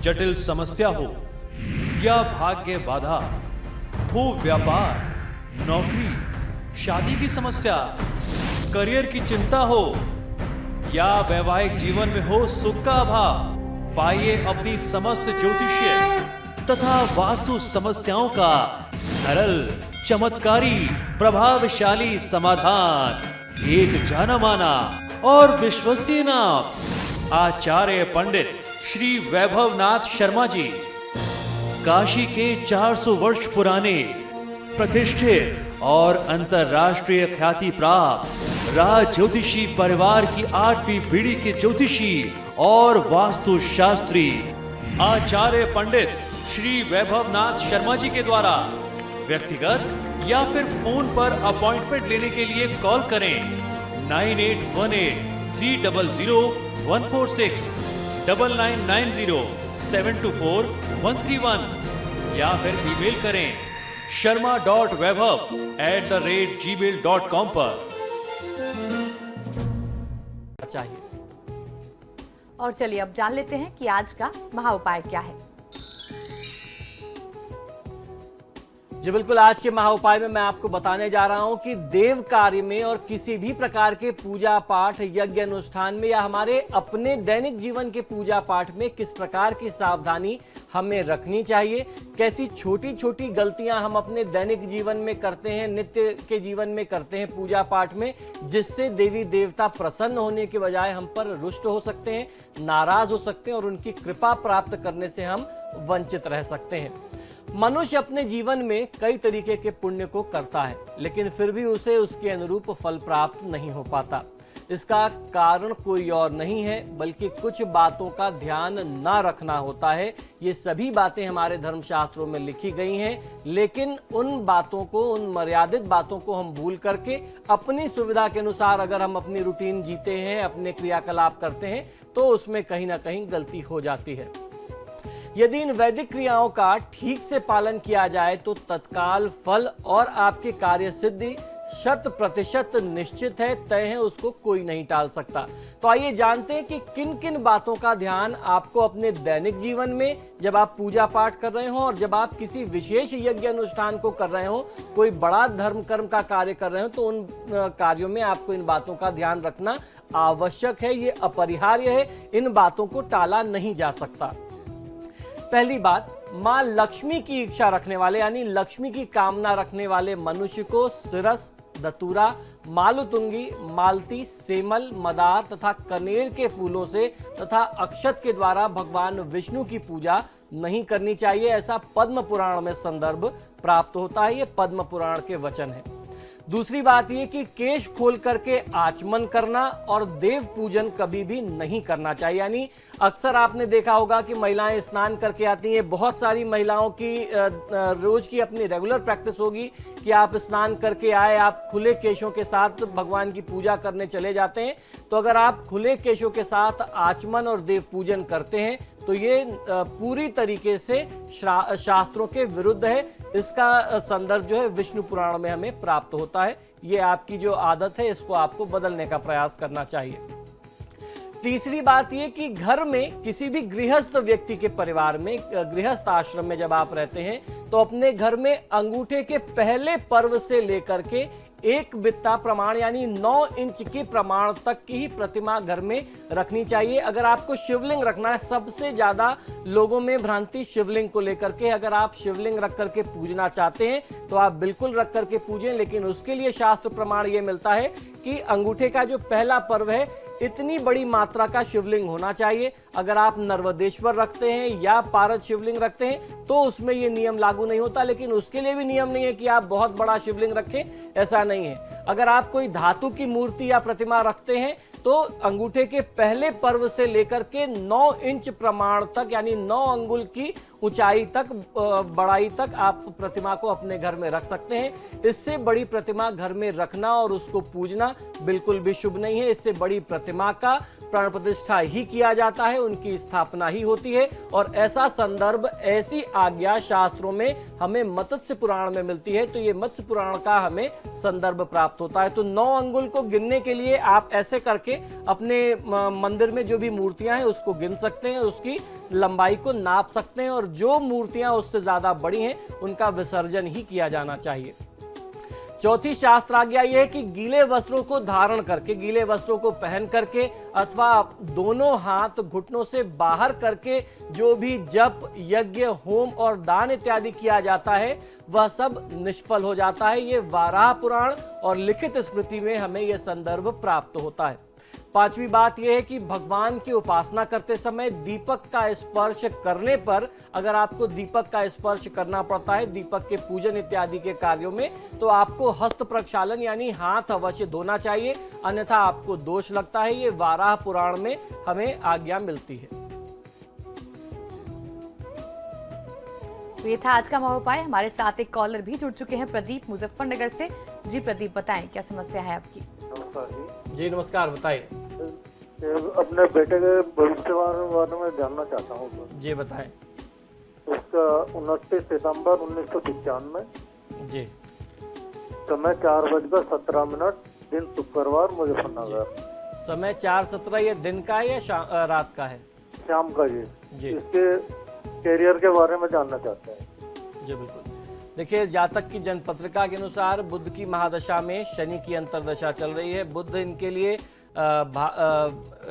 जटिल समस्या हो या भाग्य बाधा हो, व्यापार, नौकरी, शादी की समस्या, करियर की चिंता हो या वैवाहिक जीवन में हो सुख का अभाव, पाइए अपनी समस्त ज्योतिषीय तथा वास्तु समस्याओं का सरल, चमत्कारी, प्रभावशाली समाधान। एक जाना माना और विश्वसनीय नाम, आचार्य पंडित श्री वैभवनाथ शर्मा जी, काशी के 400 वर्ष पुराने प्रतिष्ठित और अंतरराष्ट्रीय ख्याति प्राप्त राज ज्योतिषी परिवार की 8वीं पीढ़ी के ज्योतिषी और वास्तु शास्त्री आचार्य पंडित श्री वैभवनाथ शर्मा जी के द्वारा व्यक्तिगत या फिर फोन पर अपॉइंटमेंट लेने के लिए कॉल करें 9818-300-146, 9990-724-131 या फिर ईमेल करें sharma.vaibhav@gmail.com पर। चाहिए। और चलिए अब जान लेते हैं कि आज का महा उपाय क्या है। जी बिल्कुल, आज के महा उपाय में मैं आपको बताने जा रहा हूं कि देव कार्य में और किसी भी प्रकार के पूजा पाठ, यज्ञ अनुष्ठान में या हमारे अपने दैनिक जीवन के पूजा पाठ में किस प्रकार की सावधानी हमें रखनी चाहिए, कैसी छोटी छोटी गलतियां हम अपने दैनिक जीवन में करते हैं, नित्य के जीवन में करते हैं पूजा पाठ में, जिससे देवी देवता प्रसन्न होने के बजाय हम पर रुष्ट हो सकते हैं, नाराज हो सकते हैं और उनकी कृपा प्राप्त करने से हम वंचित रह सकते हैं। मनुष्य अपने जीवन में कई तरीके के पुण्य को करता है, लेकिन फिर भी उसे उसके अनुरूप फल प्राप्त नहीं हो पाता। इसका कारण कोई और नहीं है बल्कि कुछ बातों का ध्यान न रखना होता है। ये सभी बातें हमारे धर्मशास्त्रों में लिखी गई हैं, लेकिन उन बातों को, उन मर्यादित बातों को हम भूल करके अपनी सुविधा के अनुसार अगर हम अपनी रूटीन जीते हैं, अपने क्रियाकलाप करते हैं, तो उसमें कहीं ना कहीं गलती हो जाती है। यदि इन वैदिक क्रियाओं का ठीक से पालन किया जाए तो तत्काल फल और आपके कार्य सिद्धि 100% निश्चित है, तय है, उसको कोई नहीं टाल सकता। तो आइए जानते हैं कि किन किन बातों का ध्यान आपको अपने दैनिक जीवन में, जब आप पूजा पाठ कर रहे हो और जब आप किसी विशेष यज्ञ अनुष्ठान को कर रहे हो, कोई बड़ा धर्म कर्म का कार्य कर रहे हो, तो उन कार्यों में आपको इन बातों का ध्यान रखना आवश्यक है, ये अपरिहार्य है, इन बातों को टाला नहीं जा सकता। पहली बात, मां लक्ष्मी की इच्छा रखने वाले यानी लक्ष्मी की कामना रखने वाले मनुष्य को सिरस, दतूरा, मालुतुंगी, मालती, सेमल, मदार तथा कनेर के फूलों से तथा अक्षत के द्वारा भगवान विष्णु की पूजा नहीं करनी चाहिए। ऐसा पद्म पुराण में संदर्भ प्राप्त होता है, ये पद्म पुराण के वचन है। दूसरी बात ये कि केश खोल करके आचमन करना और देव पूजन कभी भी नहीं करना चाहिए। यानी अक्सर आपने देखा होगा कि महिलाएं स्नान करके आती हैं, बहुत सारी महिलाओं की रोज की अपनी रेगुलर प्रैक्टिस होगी कि आप स्नान करके आए, आप खुले केशों के साथ भगवान की पूजा करने चले जाते हैं। तो अगर आप खुले केशों के साथ आचमन और देव पूजन करते हैं तो ये पूरी तरीके से शास्त्रों के विरुद्ध है। इसका संदर्भ जो है विष्णु पुराण में हमें प्राप्त होता है। ये आपकी जो आदत है इसको आपको बदलने का प्रयास करना चाहिए। तीसरी बात ये कि घर में किसी भी गृहस्थ व्यक्ति के परिवार में, गृहस्थ आश्रम में जब आप रहते हैं तो अपने घर में अंगूठे के पहले पर्व से लेकर के 1 बित्ता प्रमाण यानी 9 इंच के प्रमाण तक की ही प्रतिमा घर में रखनी चाहिए। अगर आपको शिवलिंग रखना है, सबसे ज्यादा लोगों में भ्रांति शिवलिंग को लेकर के, अगर आप शिवलिंग रख करके पूजना चाहते हैं तो आप बिल्कुल रख करके पूजें, लेकिन उसके लिए शास्त्र प्रमाण ये मिलता है कि अंगूठे का जो पहला पर्व है इतनी बड़ी मात्रा का शिवलिंग होना चाहिए। अगर आप नर्वदेश्वर रखते हैं या पारद शिवलिंग रखते हैं तो उसमें ये नियम लागू नहीं होता, लेकिन उसके लिए भी नियम नहीं है कि आप बहुत बड़ा शिवलिंग रखें, ऐसा नहीं है। अगर आप कोई धातु की मूर्ति या प्रतिमा रखते हैं तो अंगूठे के पहले पर्व से लेकर के 9 इंच प्रमाण तक यानी 9 अंगुल की ऊंचाई तक, बड़ाई तक आप प्रतिमा को अपने घर में रख सकते हैं। इससे बड़ी प्रतिमा घर में रखना और उसको पूजना बिल्कुल भी शुभ नहीं है। इससे बड़ी प्रतिमा का प्राण प्रतिष्ठा ही किया जाता है, उनकी स्थापना ही होती है। और ऐसा संदर्भ, ऐसी आज्ञा शास्त्रों में हमें मत्स्य पुराण में मिलती है, तो ये मत्स्य पुराण का हमें संदर्भ प्राप्त होता है। तो 9 अंगुल को गिनने के लिए आप ऐसे करके करके अपने मंदिर में जो भी मूर्तियां हैं उसको गिन सकते हैं, उसकी लंबाई को नाप सकते हैं और जो मूर्तियां उससे ज्यादा बड़ी हैं उनका विसर्जन ही किया जाना चाहिए। चौथी शास्त्र आज्ञा यह है कि गीले वस्त्रों को धारण करके, गीले वस्त्रों को पहन करके अथवा दोनों हाथ घुटनों से बाहर करके जो भी जप, यज्ञ, होम और दान इत्यादि किया जाता है वह सब निष्फल हो जाता है। ये वाराह पुराण और लिखित स्मृति में हमें यह संदर्भ प्राप्त होता है। पांचवी बात यह है कि भगवान की उपासना करते समय दीपक का स्पर्श करने पर, अगर आपको दीपक का स्पर्श करना पड़ता है दीपक के पूजन इत्यादि के कार्यों में, तो आपको हस्त प्रक्षालन यानी हाथ अवश्य धोना चाहिए, अन्यथा आपको दोष लगता है। ये वाराह पुराण में हमें आज्ञा मिलती है। तो ये था आज का महोपाय। हमारे साथ एक कॉलर भी जुड़ चुके हैं, प्रदीप मुजफ्फरनगर से। जी प्रदीप, बताएं क्या समस्या है आपकी? नमस्कार जी। जी नमस्कार, बताइए। अपने बेटे के भविष्य के बारे में जानना चाहता हूँ सर। जी बताएं। उसका 29 सितंबर 1995, जी समय 4:17, दिन शुक्रवार, मुजफ्फरनगर। समय 4:17 ये दिन का है या रात का है? शाम का जी। जी। इसके कैरियर के बारे में जानना चाहते हैं। जी बिल्कुल। देखिए, जातक की जन्मपत्रिका के अनुसार बुध की महादशा में शनि की अंतर्दशा चल रही है। बुध इनके लिए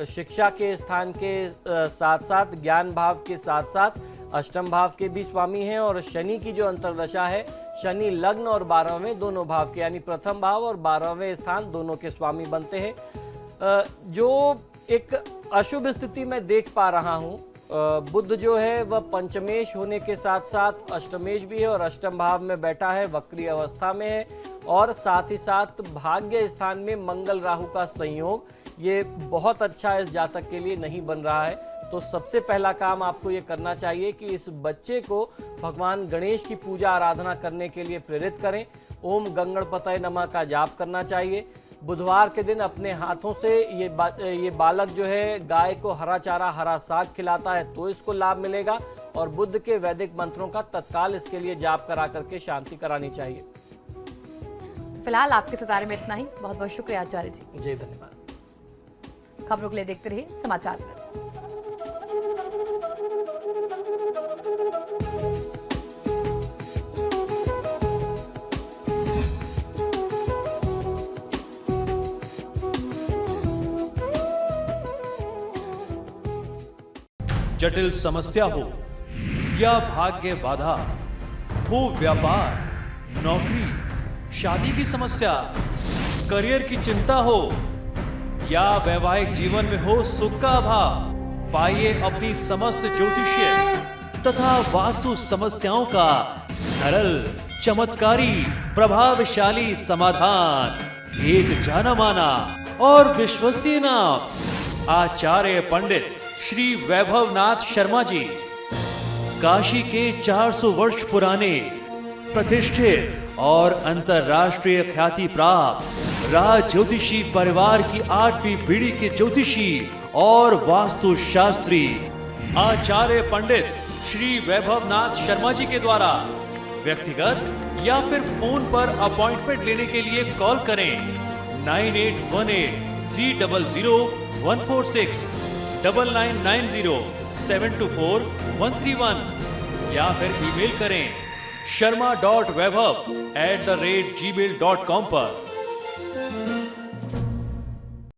शिक्षा के स्थान के साथ साथ, ज्ञान भाव के साथ साथ अष्टम भाव के भी स्वामी हैं और शनि की जो अंतर्दशा है, शनि लग्न और 12वें दोनों भाव के यानी प्रथम भाव और 12वें स्थान दोनों के स्वामी बनते हैं। जो एक अशुभ स्थिति में देख पा रहा हूं, बुध जो है वह पंचमेश होने के साथ साथ अष्टमेश भी है और अष्टम भाव में बैठा है, वक्री अवस्था में है और साथ ही साथ भाग्य स्थान में मंगल राहु का संयोग, ये बहुत अच्छा इस जातक के लिए नहीं बन रहा है। तो सबसे पहला काम आपको ये करना चाहिए कि इस बच्चे को भगवान गणेश की पूजा आराधना करने के लिए प्रेरित करें। ओम गंगणपतये नमः का जाप करना चाहिए। बुधवार के दिन अपने हाथों से ये बालक जो है गाय को हरा चारा, हरा साग खिलाता है तो इसको लाभ मिलेगा और बुध के वैदिक मंत्रों का तत्काल इसके लिए जाप करा करके शांति करानी चाहिए। फिलहाल आपके सितारे में इतना ही। बहुत बहुत शुक्रिया आचार्य जी। जी धन्यवाद। खबरों के लिए देखते रहिए समाचार प्लस। जटिल समस्या हो या भाग्य बाधा हो, व्यापार, नौकरी, शादी की समस्या, करियर की चिंता हो या वैवाहिक जीवन में हो सुख का अभाव, पाइए अपनी समस्त ज्योतिषीय तथा वास्तु समस्याओं का सरल, चमत्कारी, प्रभावशाली समाधान। एक जाना माना और विश्वसनीय नाम, आचार्य पंडित श्री वैभवनाथ शर्मा जी। काशी के 400 वर्ष पुराने, प्रतिष्ठित और अंतरराष्ट्रीय ख्याति प्राप्त राज ज्योतिषी परिवार की 8वीं पीढ़ी के ज्योतिषी और वास्तु शास्त्री आचार्य पंडित श्री वैभवनाथ शर्मा जी के द्वारा व्यक्तिगत या फिर फोन पर अपॉइंटमेंट लेने के लिए कॉल करें 9818 300 146, 9990 724 131 या फिर ईमेल करें sharma.vaibhav@gmail.com पर।